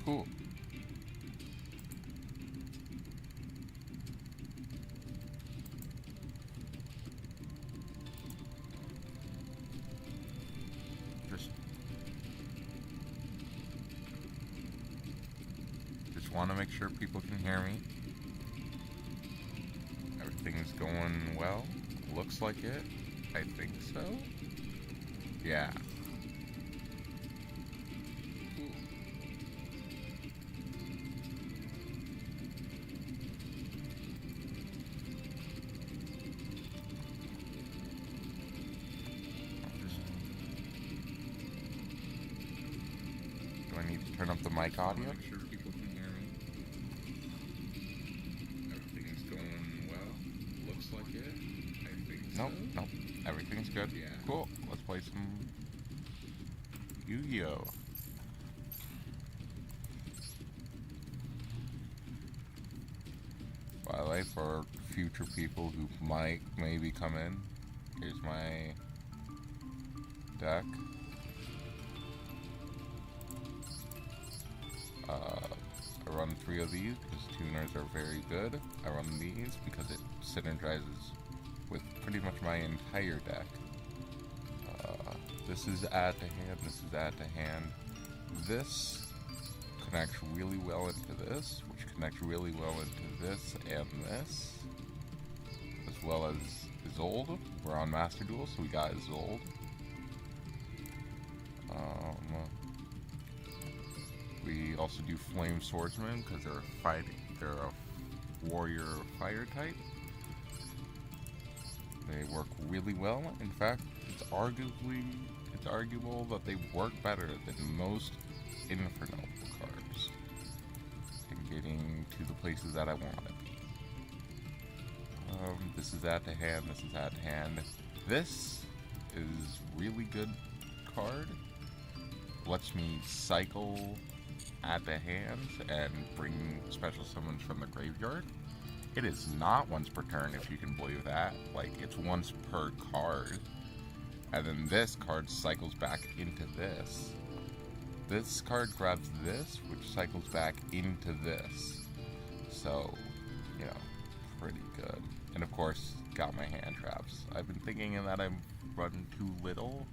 Cool. Just want to make sure people can hear me. Everything's going well. Looks like it. I think so. Yeah. Do I need to turn up the mic audio? Make sure people can hear me. Everything's going well. Looks like it. I think so. Nope. Everything's good. Yeah. Cool. Let's play some Yu-Gi-Oh! By the way, for future people who might maybe come in, here's my deck. I run 3 of these because tuners are very good. I run these because it synergizes with pretty much my entire deck. This is add to hand, this is add to hand. This connects really well into this, which connects really well into this and this, as well as Isolde. We're on Master Duel, so we got Isolde. We also do Flame Swordsman because they're a warrior fire type. They work really well. In fact, it's arguable that they work better than most Infernoble cards in getting to the places that I want to be. This is add to hand, this is add to hand. This is really good card. Lets me cycle add to hand and bring special summons from the graveyard. It is not once per turn, if you can believe that. Like, it's once per card. And then this card cycles back into this. This card grabs this, which cycles back into this. So, you know, pretty good. And of course, got my hand traps. I've been thinking that I've run too little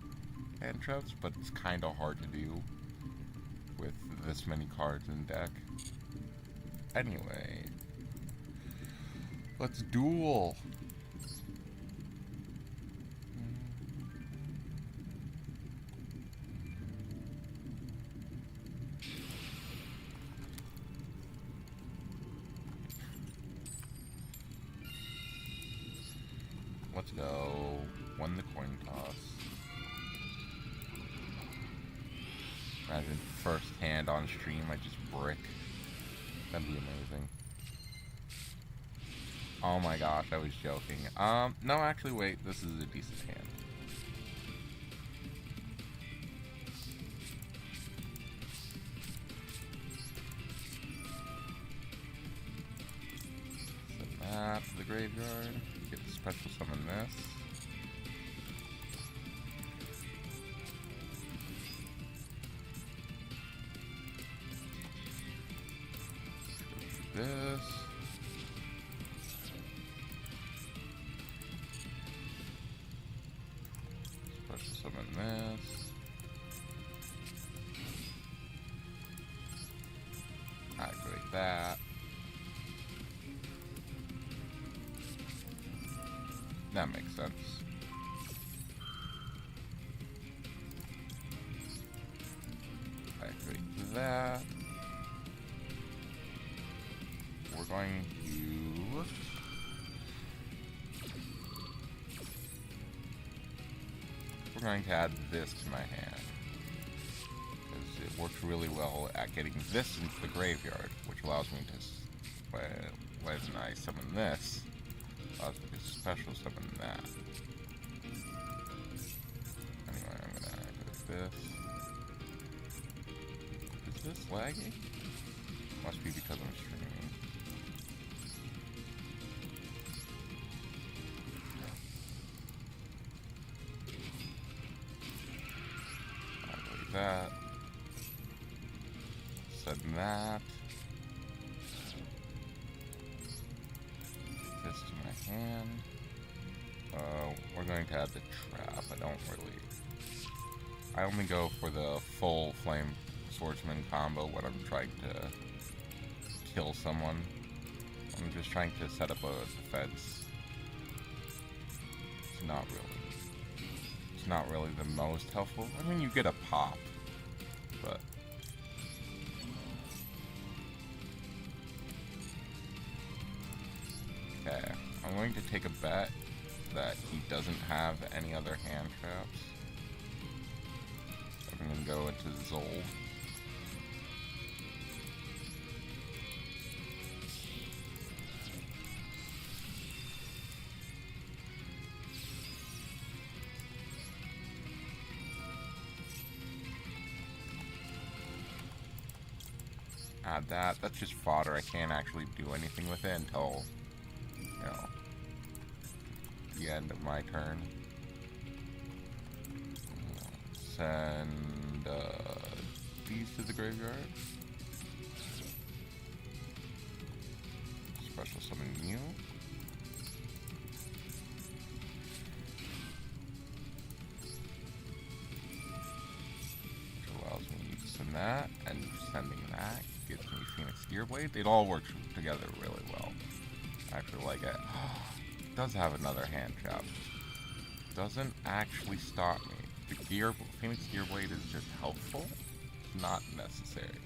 hand traps, but it's kind of hard to do with this many cards in deck. Anyway, let's duel. Let's go. Won the coin toss. Imagine first hand on stream, I just brick. That'd be amazing. Oh my gosh, I was joking. No, actually, wait. This is a decent hand. Send that to the graveyard. Get the special summon this. This. Special summon this. Activate that. That makes sense. Activate that. We're going to add this to my hand, because it works really well at getting this into the graveyard, which allows me to, when I summon this, allows me to special summon that. Anyway, I'm gonna activate this. Is this lagging? Must be because I'm streaming. That. send that. Take this to my hand. We're going to add the trap. I only go for the full flame swordsman combo when I'm trying to kill someone. I'm just trying to set up a defense. It's not really the most helpful. I mean, you get a pop, but okay. I'm going to take a bet that he doesn't have any other hand traps. I'm going to go into Zol. Add that. That's just fodder. I can't actually do anything with it until, you know, the end of my turn. Send these to the graveyard. Special summon you. Which allows me to send that, and sending that gives me Phoenix Gearblade. It all works together really well. I actually like it. It does have another hand trap. Doesn't actually stop me. The Phoenix Gearblade is just helpful. It's not necessary.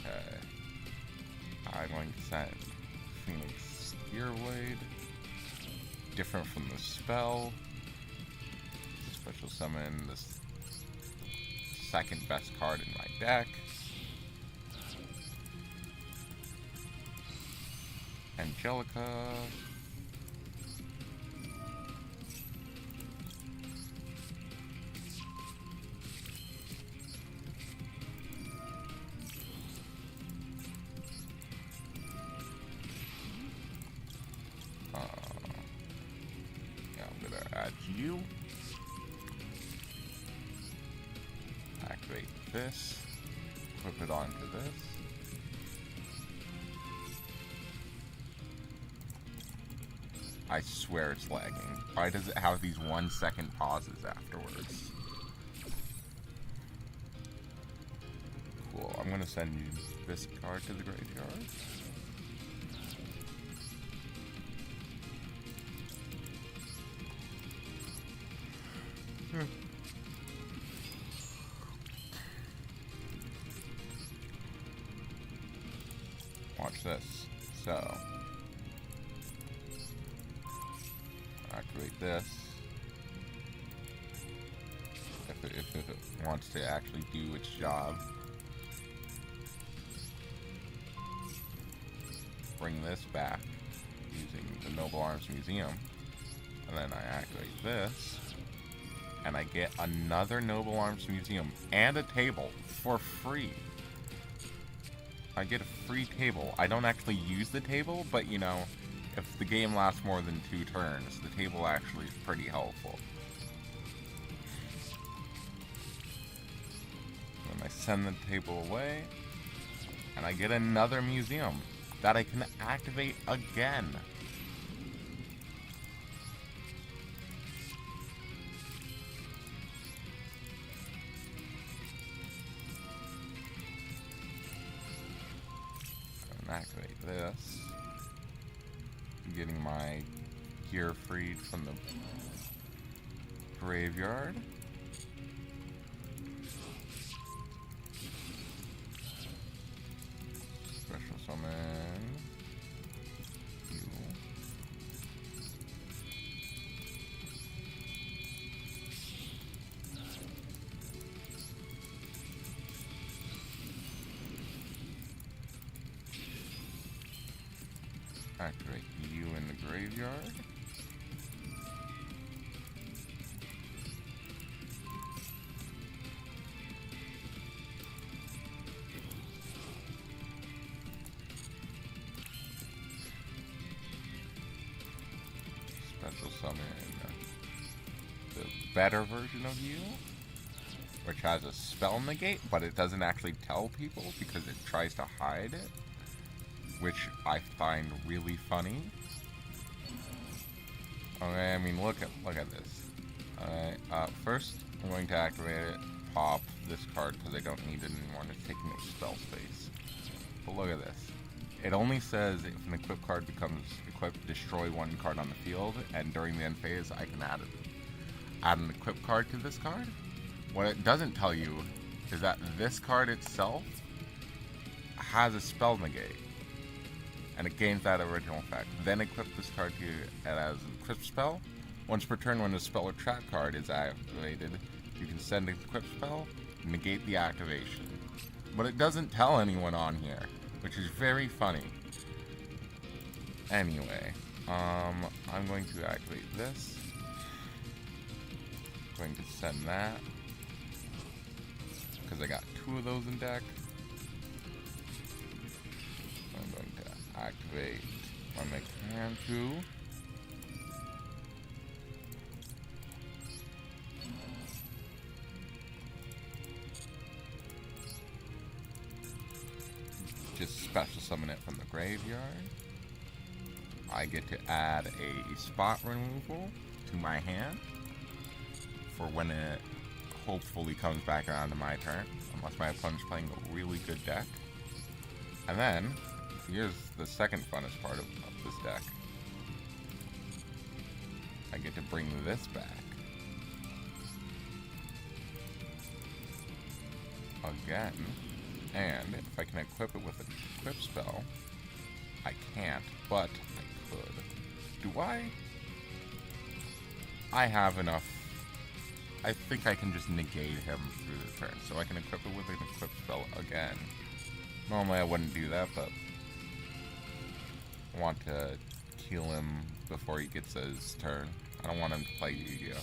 Okay. I'm going to send Phoenix Gearblade. Different from the spell. Special summon this second best card in my deck. Angelica. Yeah, I'm gonna add you. Activate this. Equip it onto this. I swear it's lagging. Why does it have these 1 second pauses afterwards? Cool. I'm gonna send you this card to the graveyard. Watch this. So, activate this. If it wants to actually do its job. Bring this back using the Noble Arms Museum. And then I activate this. And I get another Noble Arms Museum and a table for free. I get a free table. I don't actually use the table, but you know, if the game lasts more than 2 turns, the table actually is pretty helpful. Then I send the table away, and I get another museum that I can activate again. Activate this. Getting my gear freed from the graveyard. Special summon you. Activate you in the graveyard. Special summon the better version of you. which has a spell negate, but it doesn't actually tell people because it tries to hide it, which I find really funny. Okay, I mean, look at this. Alright, first I'm going to activate it, pop this card because I don't need it anymore and it's taking up spell space. But look at this. It only says if an equipped card becomes equipped, destroy one card on the field, and during the end phase I can add an equipped card to this card. What it doesn't tell you is that this card itself has a spell negate, and it gains that original effect. Then equip this card to it as a equip spell. Once per turn, when a spell or trap card is activated, you can send an equip spell, negate the activation. But it doesn't tell anyone on here, which is very funny. Anyway, I'm going to activate this. Going to send that because I got 2 of those in deck. I'm going to activate my Mechanic 2. Just special summon it from the graveyard. I get to add a spot removal to my hand for when it hopefully comes back around to my turn, unless my opponent's playing a really good deck. And then, here's the second funnest part of this deck. I get to bring this back. Again. And if I can equip it with an equip spell, I can't, but I could. Do I? I have enough. I think I can just negate him through the turn, so I can equip it with an equip spell again. Normally I wouldn't do that, but I want to kill him before he gets his turn. I don't want him to play Yu-Gi-Oh!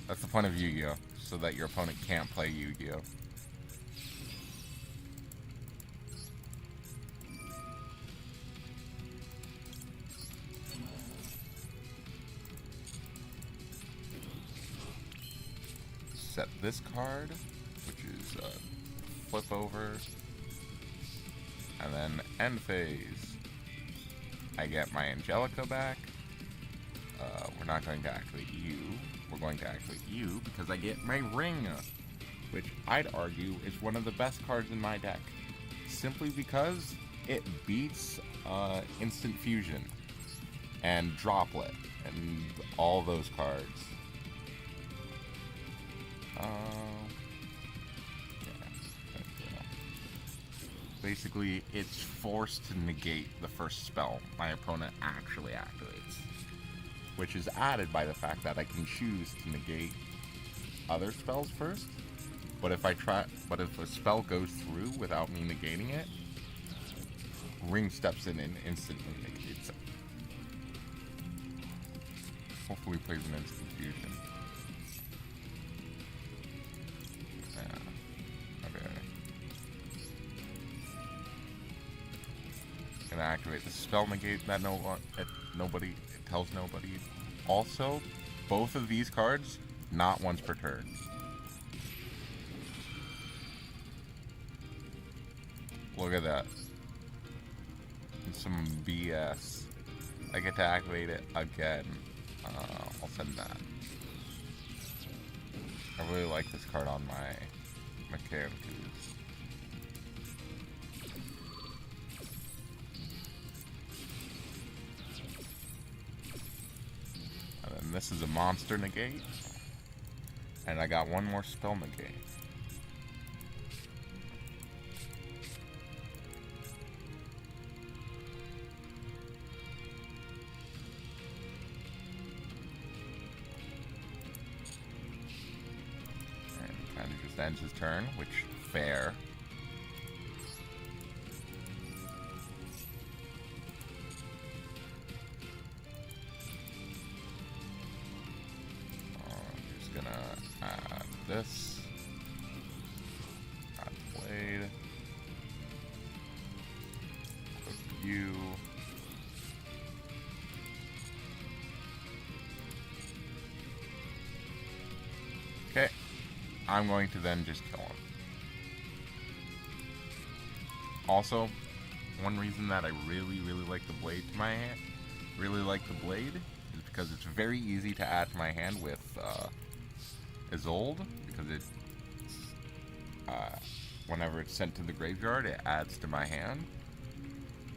That's the point of Yu-Gi-Oh! So that your opponent can't play Yu-Gi-Oh! Set this card, which is flip over, and then end phase. I get my Angelica back. We're not going to activate you. We're going to activate you because I get my Ring, which I'd argue is one of the best cards in my deck, simply because it beats Instant Fusion and Droplet and all those cards. Basically, it's forced to negate the first spell my opponent actually activates, which is added by the fact that I can choose to negate other spells first. But if a spell goes through without me negating it, Ring steps in and instantly negates it. Hopefully, plays an Instant Fusion. Gonna activate the spell negate that it tells nobody. Also, both of these cards not once per turn. Look at that. Some BS. I get to activate it again. I'll send that. I really like this card on my Mechanic 2s. And this is a monster negate. And I got one more spell negate. And he kind of just ends his turn, which, fair. This. Not played. Equip you. Okay. I'm going to then just kill him. Also, one reason that I really like the blade to my hand, is because it's very easy to add to my hand with Isolde, because it, whenever it's sent to the graveyard, it adds to my hand.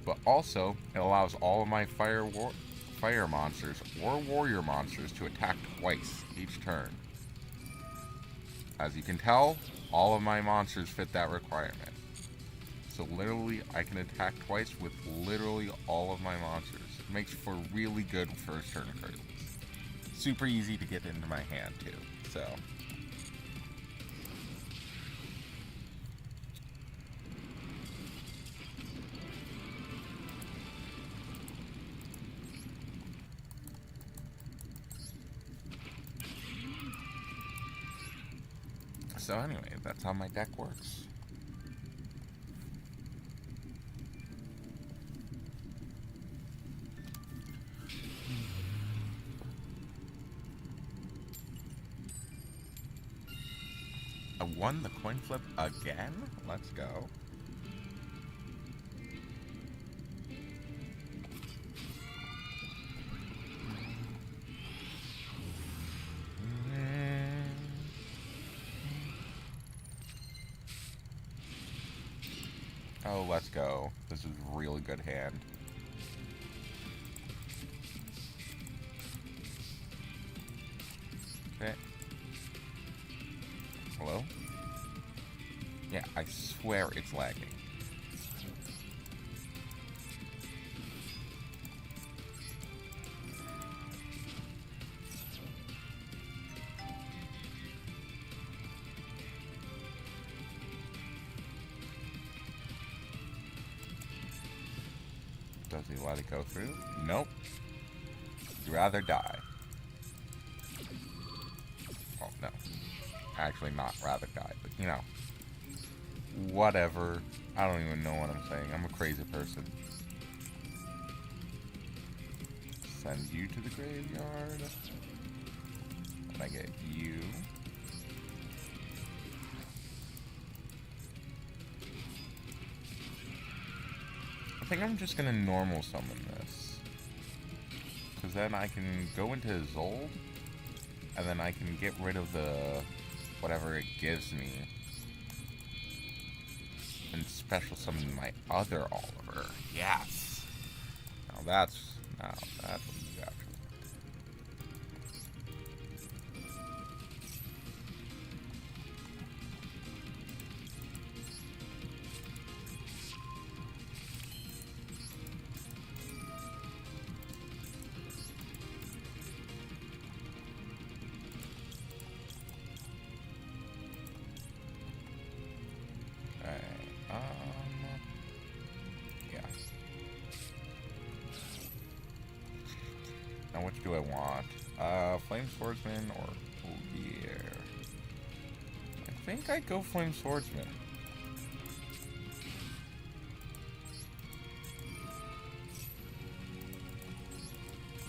But also, it allows all of my fire monsters or warrior monsters to attack twice each turn. As you can tell, all of my monsters fit that requirement. So literally, I can attack twice with literally all of my monsters. It makes for really good first turn cards. Super easy to get into my hand too, so. So anyway, that's how my deck works. I won the coin flip again? Let's go. Oh, let's go. This is a really good hand. Okay. Hello? Yeah, I swear it's lagging. Does he let it go through? Nope. You'd rather die. Oh, no. Actually, not rather die, but you know. Whatever. I don't even know what I'm saying. I'm a crazy person. Send you to the graveyard. And I get you. I think I'm just gonna normal summon this. Because then I can go into Isolde, and then I can get rid of the whatever it gives me. And special summon my other Oliver. Yes! Now that's what you got. Yeah. Now which do I want? Flame Swordsman or Clear? I think I'd go Flame Swordsman.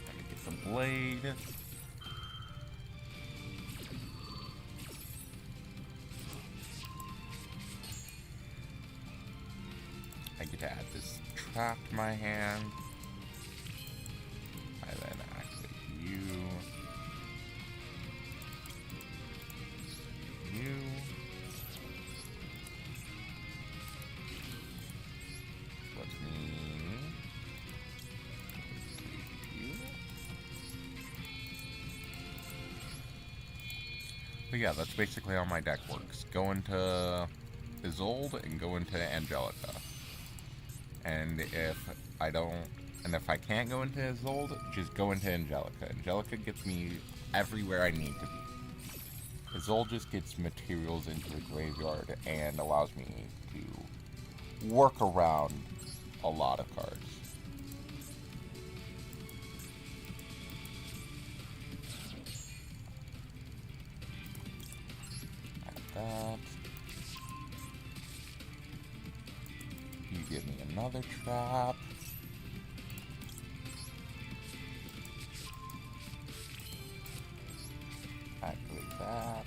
Let me get the blade. I get to add this trap to my hand. I then activate you. You. Let me. You. But yeah, that's basically how my deck works. Go into Isolde and go into Angelica. And if I can't go into Isolde, just go into Angelica. Angelica gets me everywhere I need to be. Isolde just gets materials into the graveyard and allows me to work around a lot of cards. Add that. You give me another trap. Activate that.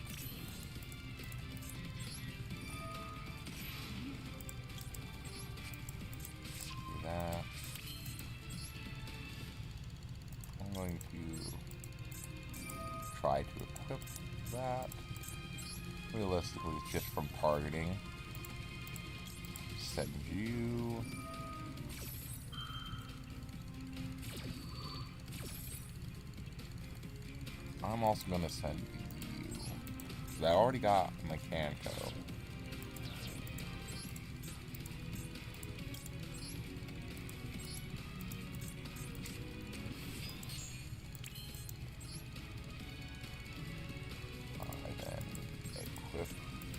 try to equip that. Realistically, it's just from targeting. Send you. I'm also going to send you. Because I already got Mechanico.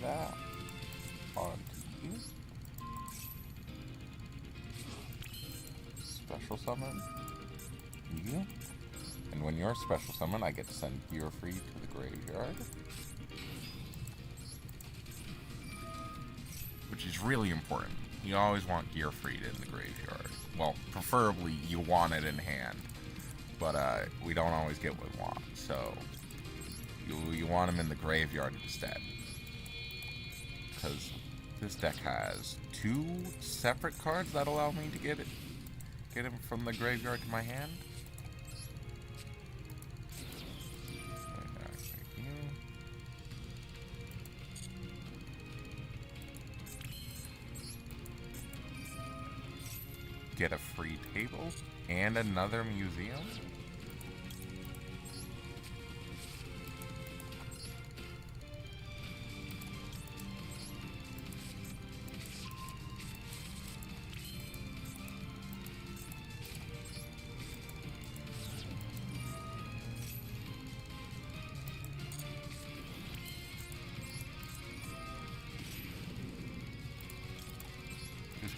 That onto you. Special summon you. And when you're special summon, I get to send Gear Free to the graveyard. Which is really important. You always want Gear Free in the graveyard. Well, preferably you want it in hand. But we don't always get what we want. So you want them in the graveyard instead. Because this deck has 2 separate cards that allow me to get him from the graveyard to my hand. Get a free table and another museum.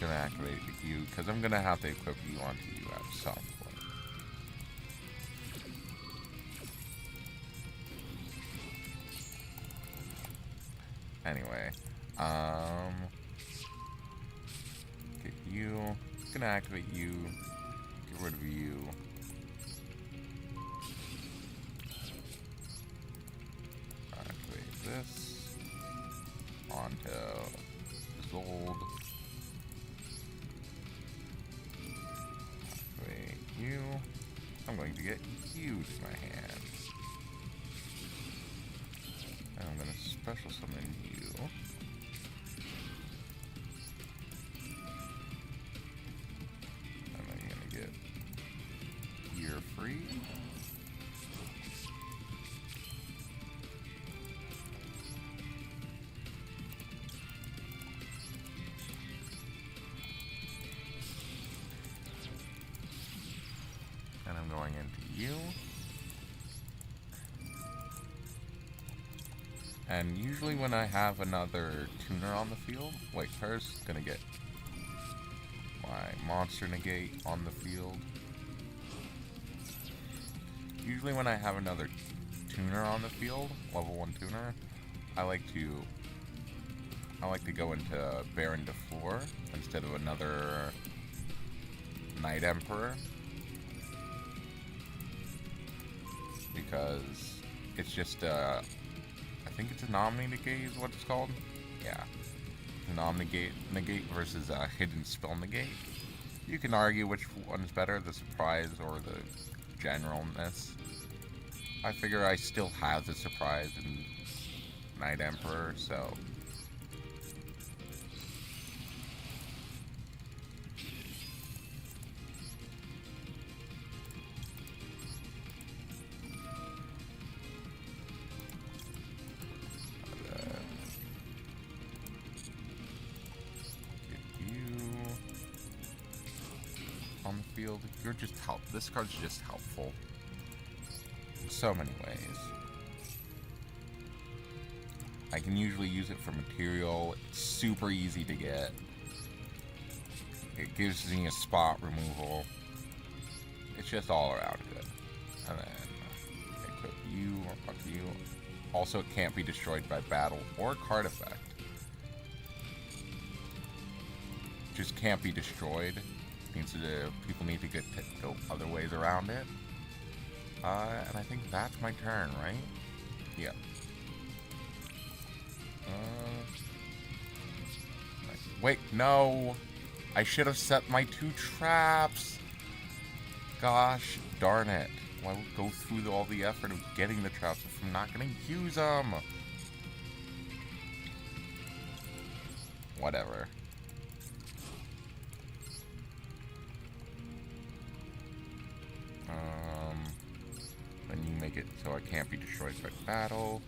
Gonna activate you because I'm gonna have to equip you onto you at some point. Anyway, get you. Gonna activate you. Get rid of you. Activate this onto gold. You. I'm going to get you to my hand. And I'm going to special summon you. And then you're going to get Gear Free. Going into you. And usually when I have another tuner on the field, wait, first gonna get my monster negate on the field. Usually when I have another tuner on the field, level 1 tuner, I like to go into Baron de Fleur instead of another Knight Emperor. Because it's just I think it's a negate is what it's called. Yeah, negate versus a hidden spell negate. You can argue which one's better, the surprise or the generalness. I figure I still have the surprise in Knight Emperor, so field. You're just this card's just helpful in so many ways. I can usually use it for material. It's super easy to get. It gives me a spot removal. It's just all around good. And then equip you onto you. Also, it can't be destroyed by battle or card effect. Just can't be destroyed. Means that people need to go other ways around it. And I think that's my turn, right? Yeah. Wait, no! I should have set my 2 traps! Gosh darn it. Why go through all the effort of getting the traps if I'm not gonna use them? Whatever. Then you make it so I can't be destroyed by battle.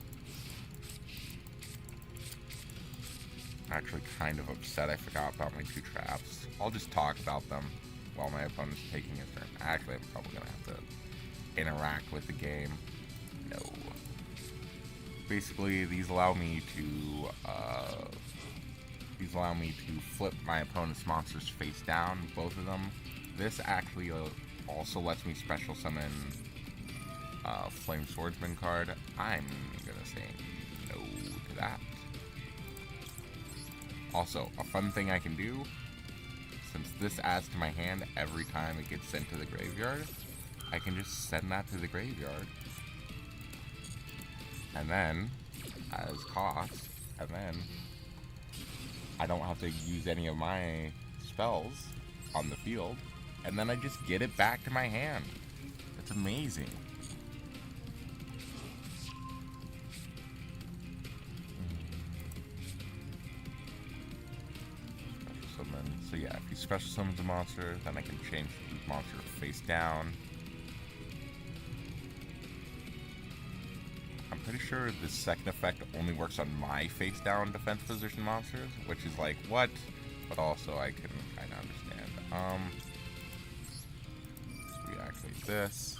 I'm actually kind of upset I forgot about my 2 traps. I'll just talk about them while my opponent's taking his turn. Actually, I'm probably gonna have to interact with the game. No. Basically, these allow me to flip my opponent's monsters face down, both of them. This actually also lets me special summon Flame Swordsman card. I'm gonna say no to that. Also, a fun thing I can do, since this adds to my hand every time it gets sent to the graveyard, I can just send that to the graveyard. And then, as cost, and then I don't have to use any of my spells on the field, and then I just get it back to my hand. It's amazing. So yeah, if he special summons a monster, then I can change the monster face down. I'm pretty sure the second effect only works on my face down defense position monsters, which is like, what? But also I can kind of understand. So we activate this.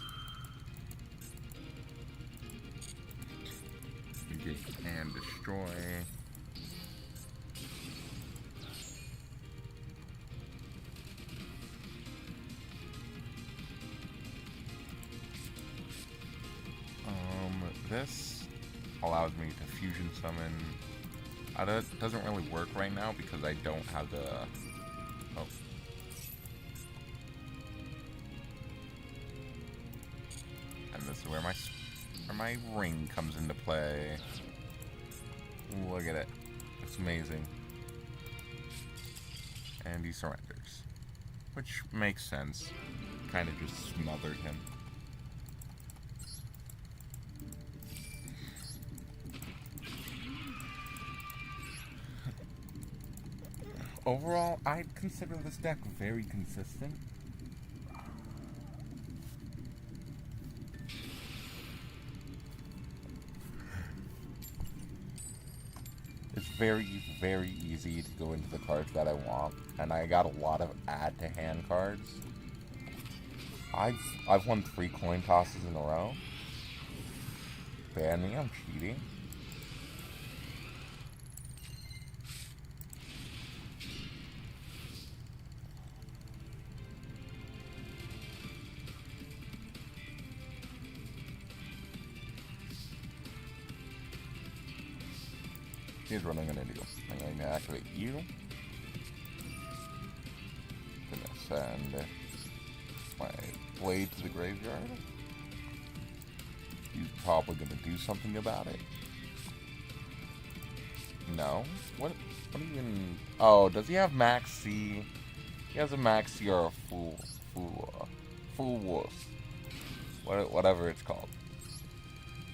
And destroy. This allows me to fusion summon. It doesn't really work right now because I don't have the. Oh. And this is where my ring comes into play. Look at it. It's amazing. And he surrenders. Which makes sense. Kind of just smothered him. Overall, I'd consider this deck very consistent. It's very, very easy to go into the cards that I want, and I got a lot of add-to-hand cards. I've won 3 coin tosses in a row. Ban me, I'm cheating. Here's what I'm going to do. I'm going to activate you. I'm going to send my blade to the graveyard. He's probably going to do something about it. No? What even... Oh, does he have max C? He has a max C or a full wolf. Whatever it's called.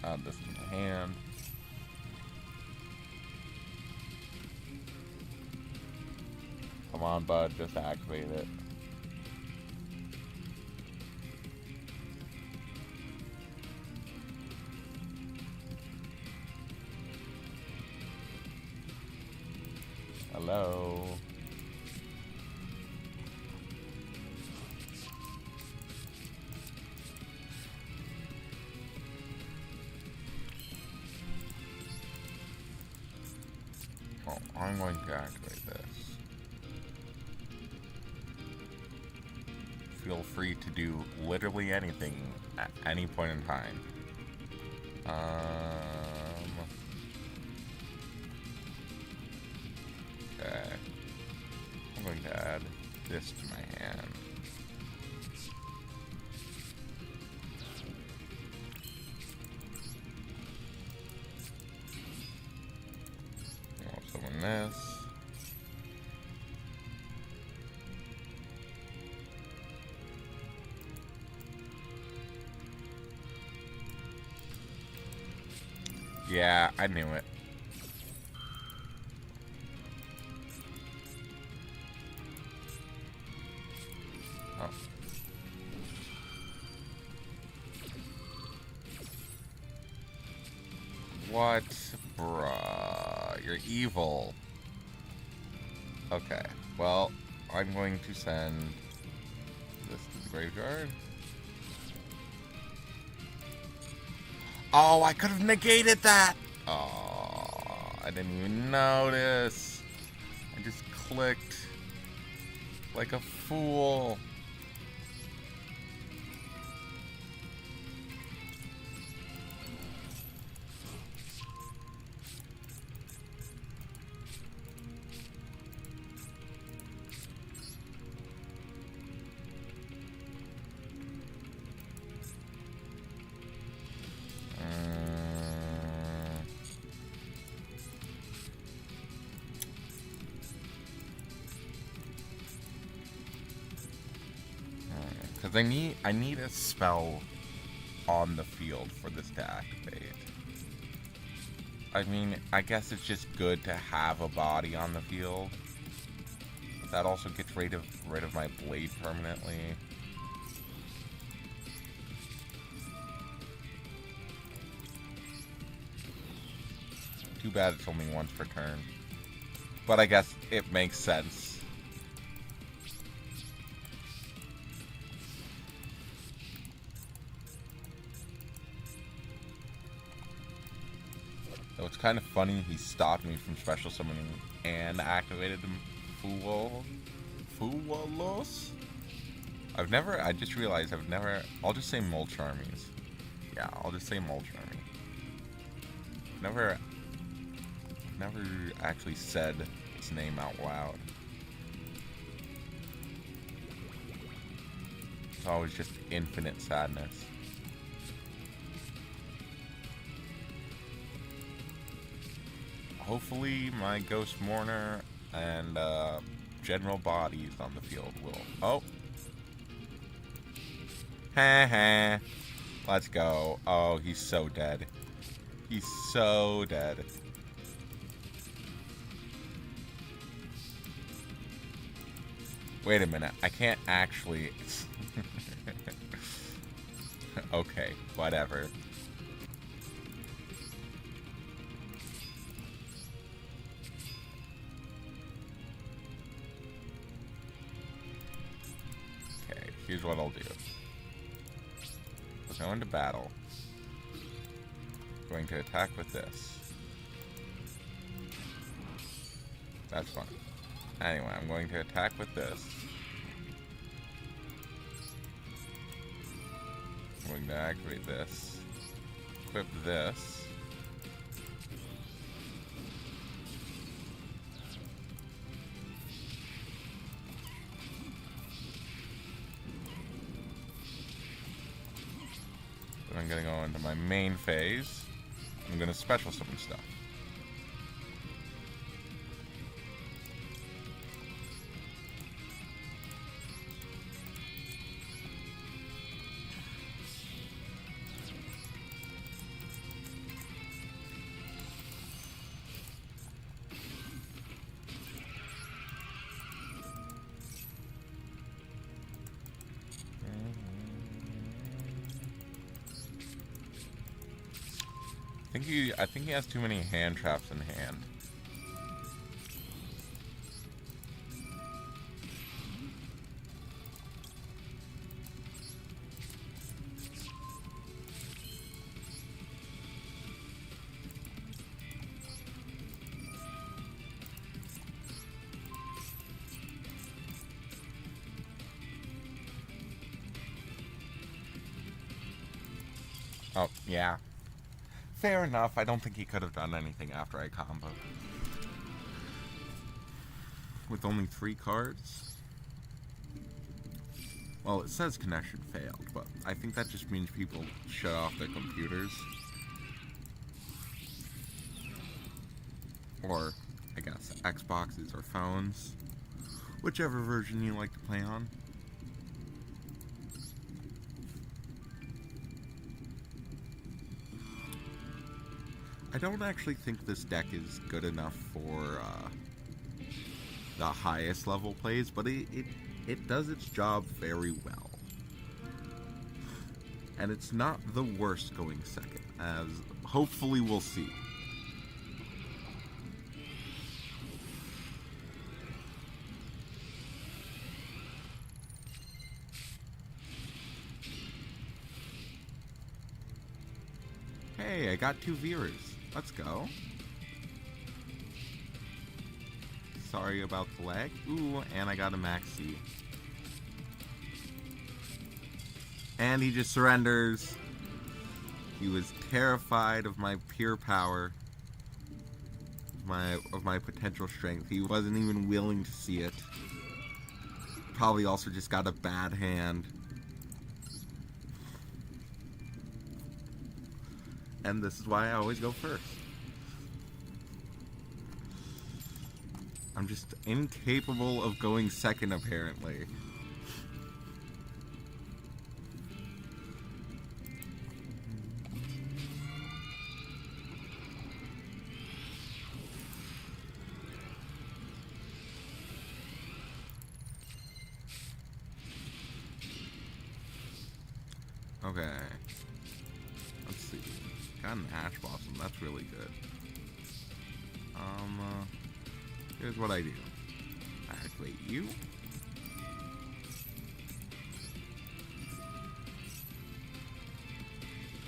Add this to my hand. Come on, bud, just activate it. Hello? Well, I'm going to activate this. Feel free to do literally anything at any point in time. Okay. I'm going to add this to my hand. I'll summon this. Yeah, I knew it. Oh. What? Bruh. You're evil. Okay. Well, I'm going to send this to the graveyard. Oh, I could have negated that! Oh, I didn't even notice. I just clicked like a fool. Because I need a spell on the field for this to activate. I mean, I guess it's just good to have a body on the field. But that also gets rid of my blade permanently. Too bad it's only once per turn. But I guess it makes sense. So it's kind of funny he stopped me from special summoning and activated the Fuwalos? I just realized I'll just say Mulch Armies. Yeah, I'll just say Mulch Army. Never actually said its name out loud. It's always just infinite sadness. Hopefully my Ghost Mourner and General Bodies on the field will... Oh! Ha ha! Let's go. Oh, he's so dead. He's so dead. Wait a minute. I can't actually... Okay, whatever. Okay, here's what I'll do. We're going to battle. Going to attack with this. That's fun. Anyway, I'm going to attack with this. I'm going to activate this. Equip this. Then I'm going to go into my main phase. I'm going to special summon stuff. I think he has too many hand traps in hand. Oh, yeah. Fair enough. I don't think he could have done anything after I comboed. With only 3 cards? Well, it says connection failed, but I think that just means people shut off their computers. Or, I guess, Xboxes or phones. Whichever version you like to play on. I don't actually think this deck is good enough for the highest level plays, but it does its job very well. And it's not the worst going second, as hopefully we'll see. Hey, I got 2 viewers. Let's go. Sorry about the lag. Ooh, and I got a maxi. And he just surrenders. He was terrified of my pure power. Of my potential strength. He wasn't even willing to see it. Probably also just got a bad hand. And this is why I always go first. I'm just incapable of going second, apparently. Okay. Let's see. Got an Ash Blossom. That's really good. Here's what I do. Activate you.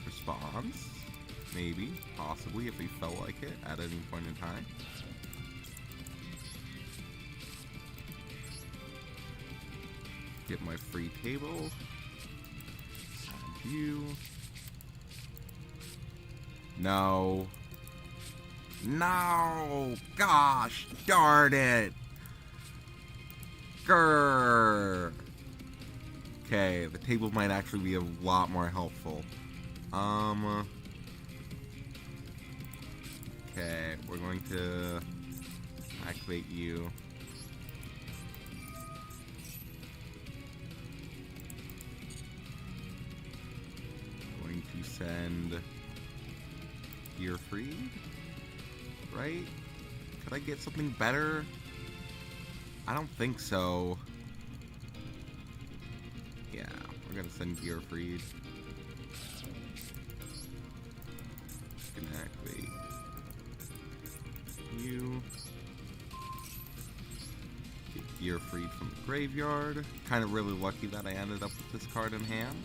Response. Maybe. Possibly, if he felt like it at any point in time. Get my free table. Add you. No. No! Gosh darn it! Grrr! Okay, the table might actually be a lot more helpful. Okay, we're going to activate you. Going to send Gear Freed. Right? Could I get something better? I don't think so. Yeah, we're gonna send Gear Freed. Gonna activate you. Get Gear Freed from the graveyard. Kind of really lucky that I ended up with this card in hand.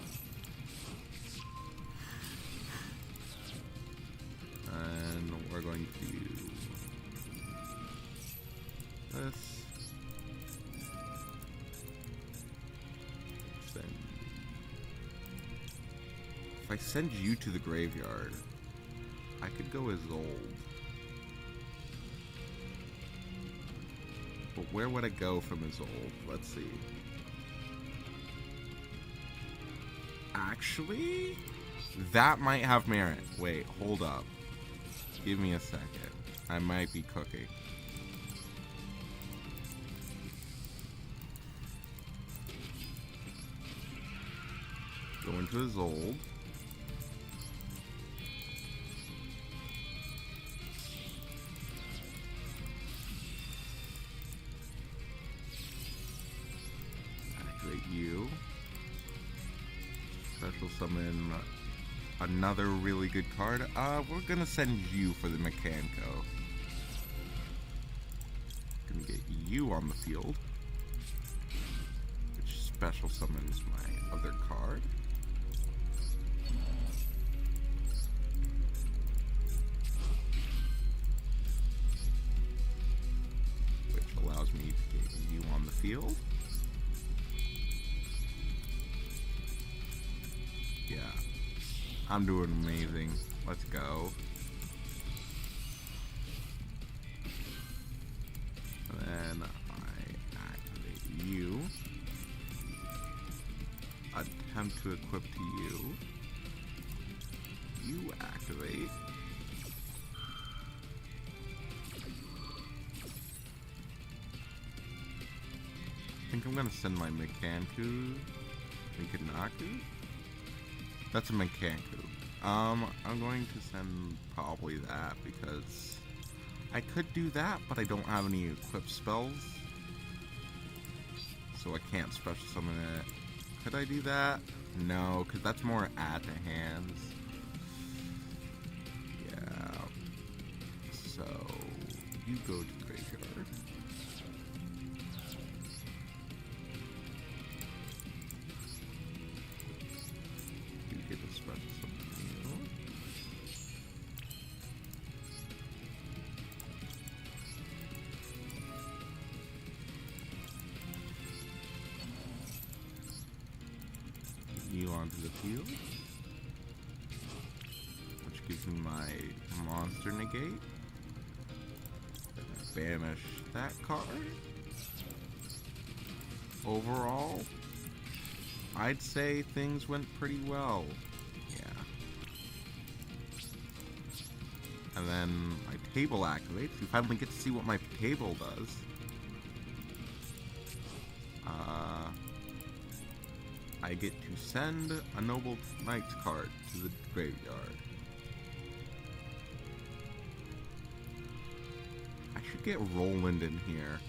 And we're going to this. Send. If I send you to the graveyard, I could go as old. But where would I go from as old? Let's see. Actually, that might have merit. Wait, hold up. Give me a second. I might be cooking. Go into his old. Activate you. Special summon another really good card. We're gonna send you for the Mechanico. Gonna get you on the field. Which special summons my other card. Which allows me to get you on the field. Yeah. I'm doing amazing. Let's go. And then I activate you. Attempt to equip to you. You activate. I think I'm gonna send my Mechanico. Mikanaku? That's a Mechanico. I'm going to send probably that because I could do that, but I don't have any equipped spells. So I can't special summon it. Could I do that? No, because that's more add to hands. Yeah. So, you go to the graveyard. You get a special summon. You onto the field, which gives me my monster negate. Banish that card. Overall, I'd say things went pretty well. Yeah. And then my table activates. You finally get to see what my table does. I get to send a Noble Knight's card to the graveyard. I should get Roland in here.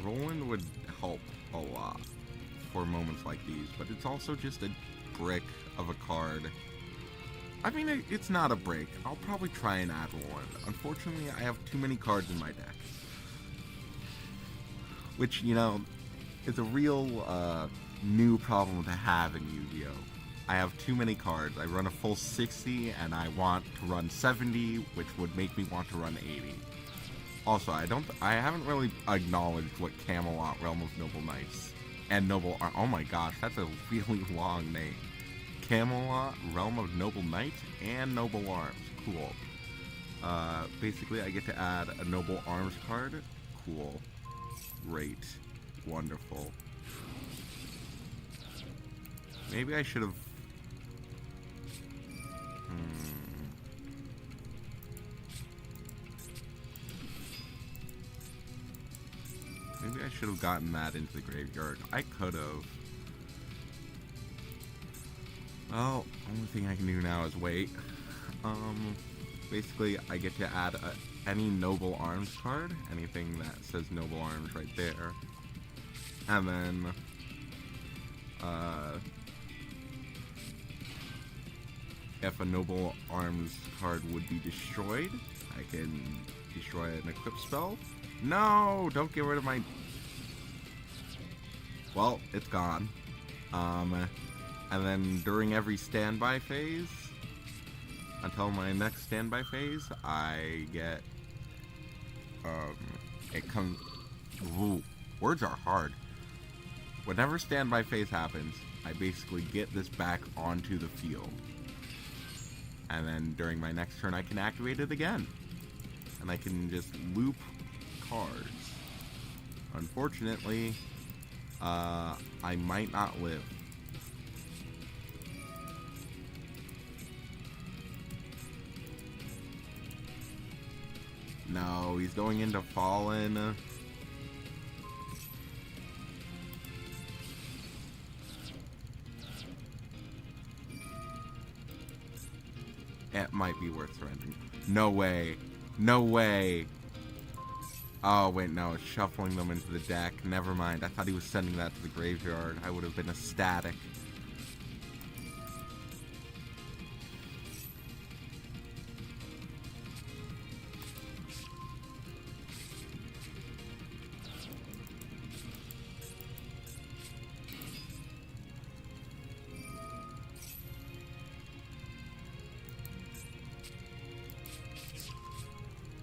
Roland would help a lot for moments like these, but it's also just a brick of a card. I mean, it's not a break. I'll probably try and add Roland. Unfortunately, I have too many cards in my deck. Which, you know, is a real new problem to have in Yu-Gi-Oh! I have too many cards. I run a full 60 and I want to run 70, which would make me want to run 80. Also, I haven't really acknowledged what Camelot Realm of Noble Knights and Noble oh my gosh, that's a really long name. Camelot Realm of Noble Knights and Noble Arms. Cool. Basically I get to add a Noble Arms card. Cool. Great. Wonderful. Maybe I should have... Maybe I should have gotten that into the graveyard. I could have. Well, only thing I can do now is wait. Basically, I get to add any Noble Arms card. Anything that says Noble Arms right there. And then, if a Noble Arms card would be destroyed, I can destroy an equip spell. No! Don't get rid of my... Well, it's gone. And then during every standby phase, until my next standby phase, I get, it comes... Ooh, words are hard. Whenever standby phase happens, I basically get this back onto the field. And then during my next turn, I can activate it again. And I can just loop cards. Unfortunately, I might not live. No, he's going into Fallen. It might be worth surrendering. No way. No way. Oh, wait, no. It's shuffling them into the deck. Never mind. I thought he was sending that to the graveyard. I would have been ecstatic.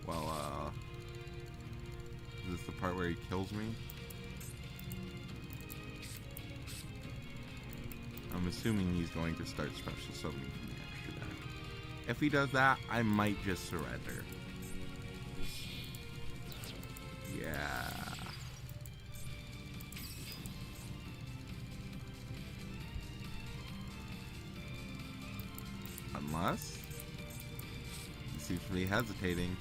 Well, is this the part where he kills me? I'm assuming he's going to start special summoning from the extra deck. If he does that, I might just surrender. Yeah. Unless... he seems to be hesitating.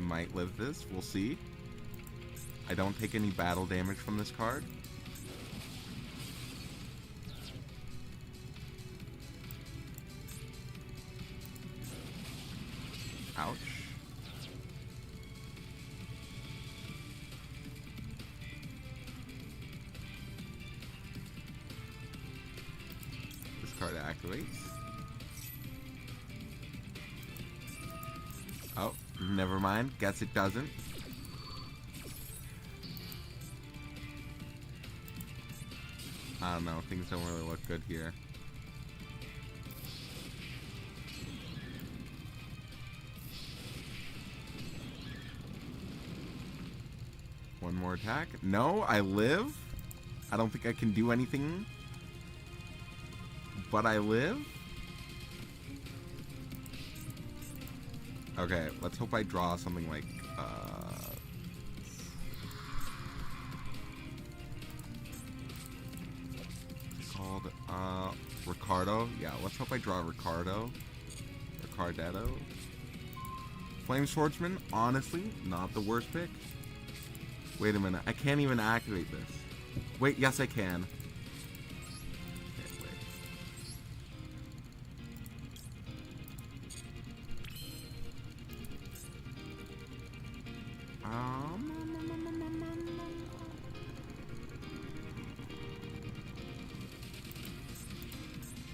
might live this. We'll see. I don't take any battle damage from this card. Ouch. This card activates. Oh, never mind. Guess it doesn't. I don't know. Things don't really look good here. One more attack. No, I live. I don't think I can do anything. But I live. Okay, let's hope I draw something like, called, Ricardo. Yeah, let's hope I draw Ricardo. Ricardetto. Flame Swordsman, honestly, not the worst pick. Wait a minute, I can't even activate this. Wait, yes I can. Okay, wait.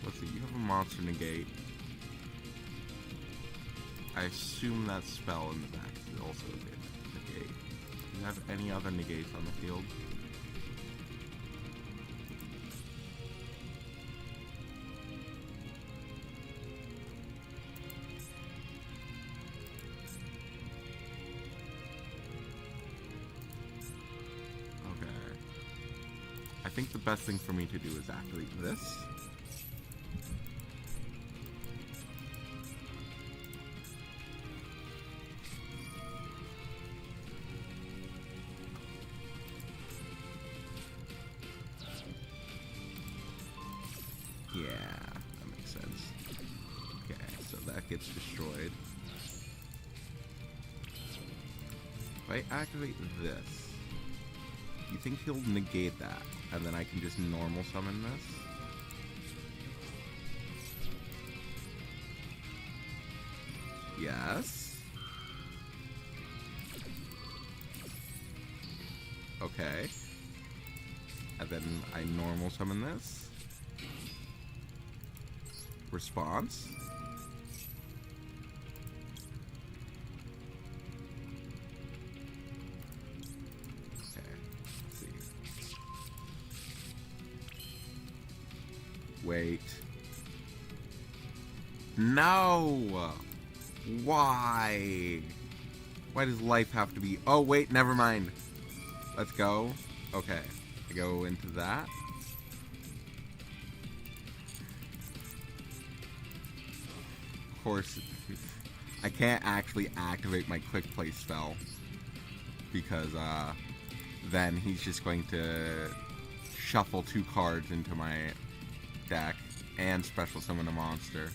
Let's see, you have a monster negate. I assume that spell in the back is also a negate. Do you have any other negates on the field? Okay. I think the best thing for me to do is activate this. Yeah, that makes sense. Okay, so that gets destroyed. If I activate this, you think he'll negate that, and then I can just normal summon this? Yes. Okay. And then I normal summon this. Response. Okay, let's see. Wait. No! Why? Why does life have to be... Oh, wait, never mind. Let's go. Okay, I go into that. Of course, I can't actually activate my quick play spell because then he's just going to shuffle 2 cards into my deck and special summon a monster.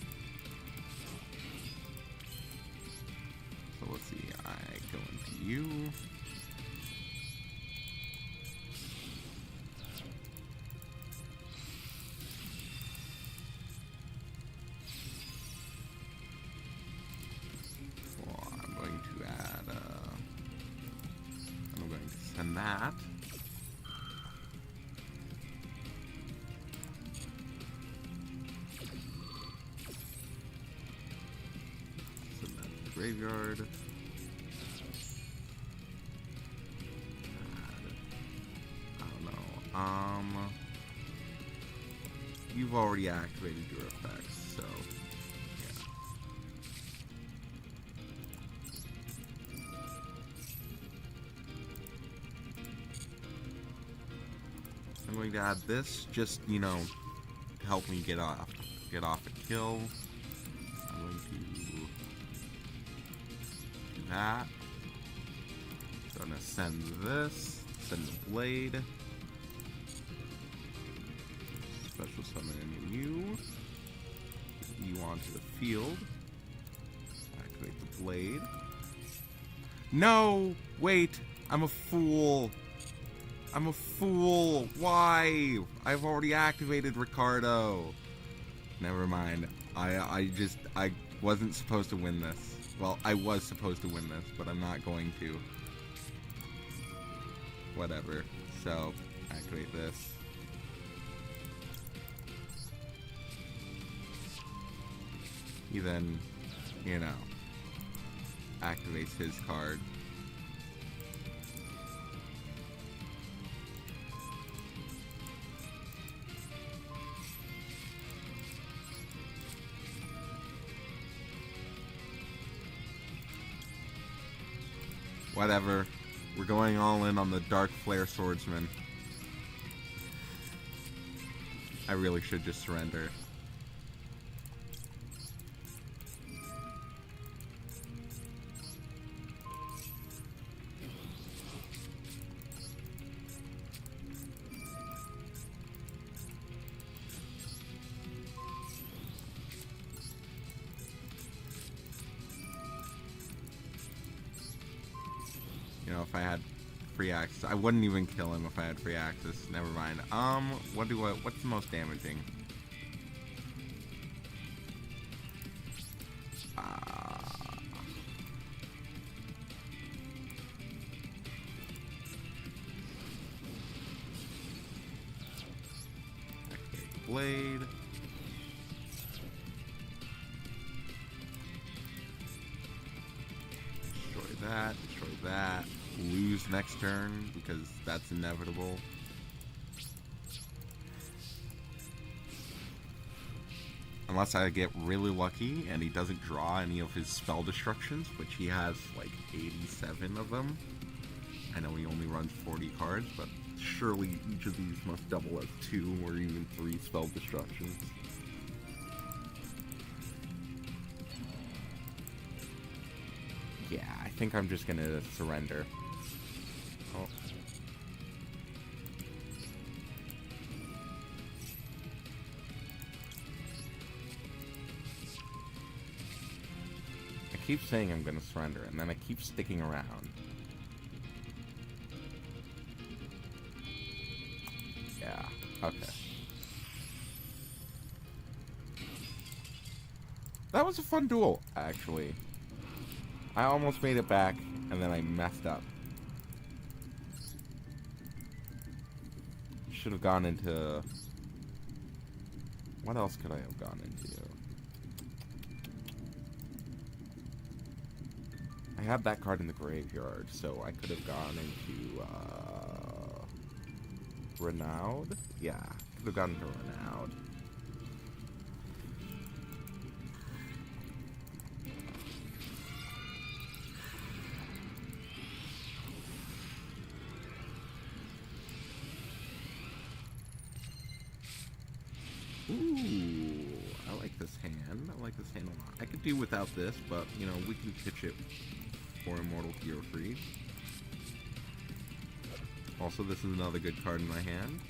So let's see, I go into you. And that. Send that to the graveyard. I don't know. You've already activated your effects, so yeah. I'm going to add this, just, you know, to help me get off a kill. I'm going to do that. I'm going to send this, send the blade. Special summon you. You onto the field. Activate the blade. No! Wait! I'm a fool! I'm a fool! Why? I've already activated Ricardo! Never mind. I wasn't supposed to win this. Well, I was supposed to win this, but I'm not going to. Whatever. So, activate this. He then, you know, activates his card. Whatever. We're going all in on the Dark Flare Swordsman. I really should just surrender. You know, if I had free access, I wouldn't even kill him if I had free access. Never mind. What's the most damaging? Activate Blade. Destroy that. Destroy that. Lose next turn because that's inevitable. Unless I get really lucky and he doesn't draw any of his spell destructions, which he has like 87 of them. I know he only runs 40 cards, but surely each of these must double as 2 or even 3 spell destructions. Yeah, I think I'm just gonna surrender. Oh. I keep saying I'm gonna surrender, and then I keep sticking around. Yeah, okay. That was a fun duel, actually. I almost made it back, and then I messed up. Should have gone into... What else could I have gone into? I had that card in the graveyard, so I could have gone into, Renaud? Yeah, could have gone into Renaud. Ooh, I like this hand. I like this hand a lot. I could do without this, but, you know, we can pitch it for Immortal Hero Freeze. Also, this is another good card in my hand.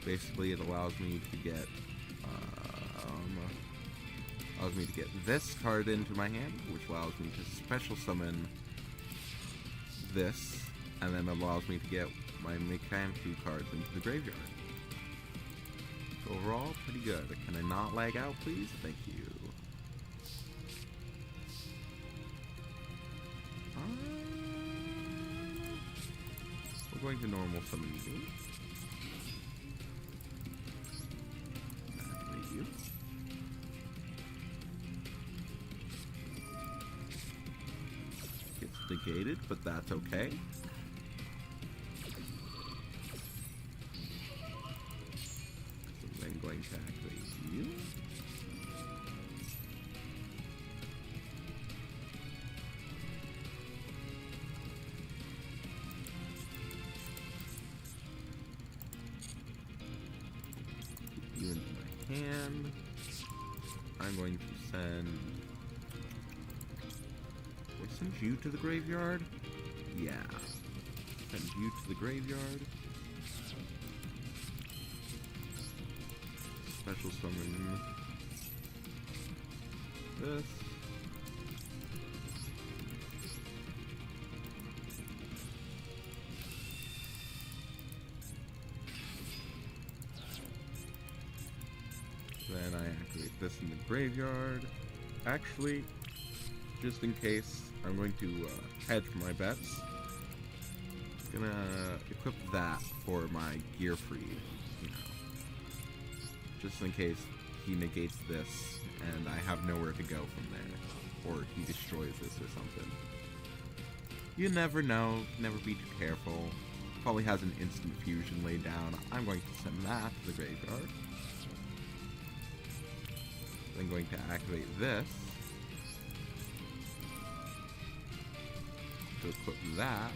Basically, it allows me to get this card into my hand, which allows me to special summon this, and then allows me to get my Mechanic cards into the graveyard. So overall, pretty good. Can I not lag out, please? Thank you. We're going to normal summon you. Activate you. Gets negated, but that's okay. So I'm going to activate you. You into my hand. I'm going to send... Will I send you to the graveyard? Yeah. Send you to the graveyard. Special summon this. and I activate this in the graveyard. Actually, just in case, I'm going to hedge my bets. Gonna equip that for my gear freed, you know, just in case he negates this and I have nowhere to go from there, or he destroys this or something. You never know, never be too careful. Probably has an instant fusion laid down. I'm going to send that to the graveyard. Then going to activate this to equip that.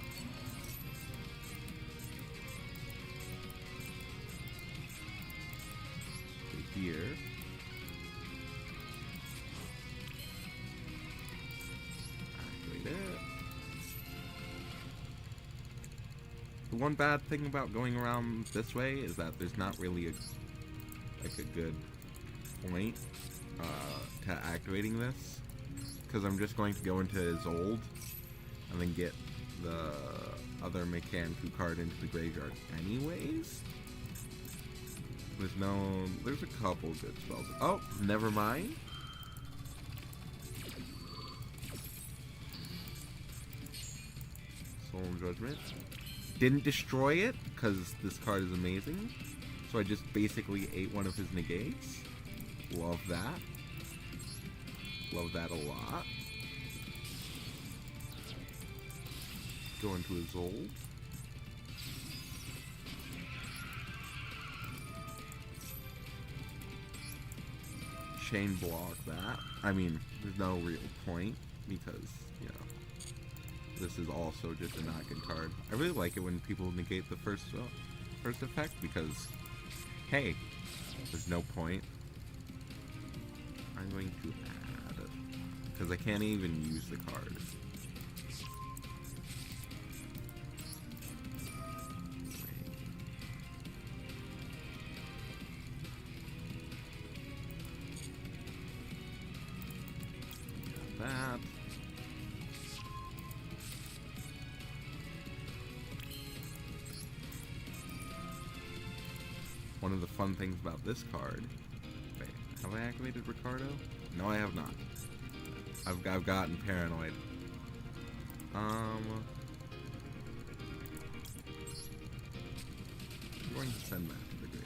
To here. Activate it. The one bad thing about going around this way is that there's not really a good point to activating this, because I'm just going to go into his old and then get the other Mechanical card into the graveyard anyways. There's a couple good spells. Oh, never mind. Solemn Judgment. Didn't destroy it, because this card is amazing. So I just basically ate one of his negates. Love that. Love that a lot. Go into his old. Chain block that. I mean, there's no real point, because, you know, this is also just a knock-in card. I really like it when people negate the first effect, because, hey, there's no point. I'm going to add, because I can't even use the card. That. One of the fun things about this card. Wait, have I activated Ricardo? No, I have not. I've gotten paranoid. I'm going to send that to the graveyard.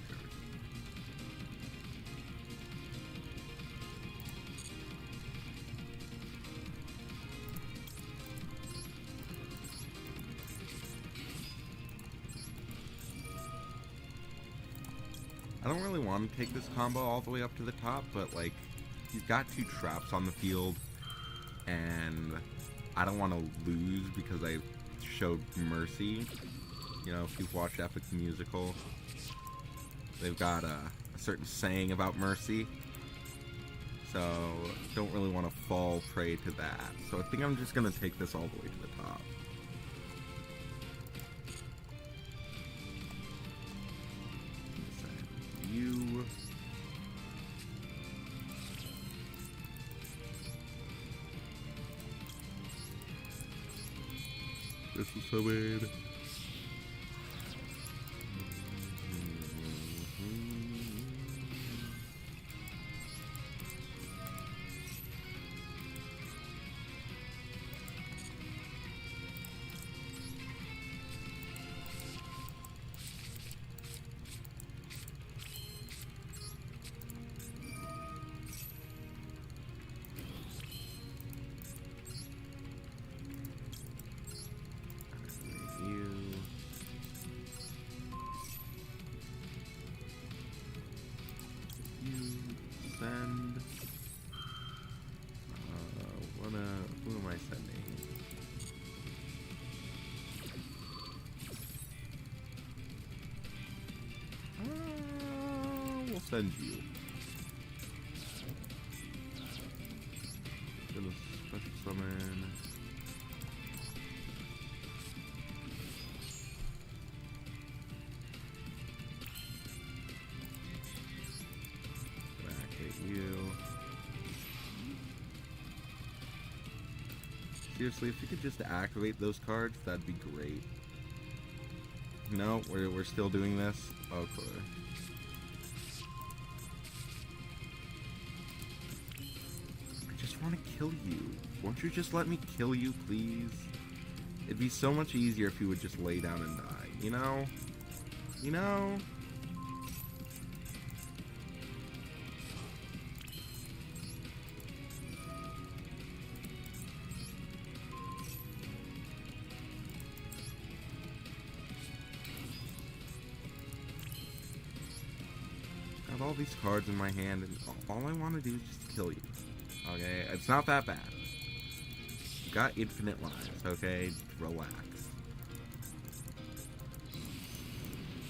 I don't really want to take this combo all the way up to the top, but like, he's got 2 traps on the field, and I don't want to lose because I showed Mercy. You know, if you've watched Epic the Musical, they've got a certain saying about Mercy, so don't really want to fall prey to that. So I think I'm just going to take this all the way to the top. You. This is so weird. Send. Who am I sending? We'll send you. Gonna special summon. Seriously, if you could just activate those cards, that'd be great. No, we're still doing this? Okay. want to kill you. Won't you just let me kill you, please? It'd be so much easier if you would just lay down and die, you know? You know? Got all these cards in my hand, and all I want to do is just kill you. Okay? It's not that bad. You've got infinite lives, okay? Relax.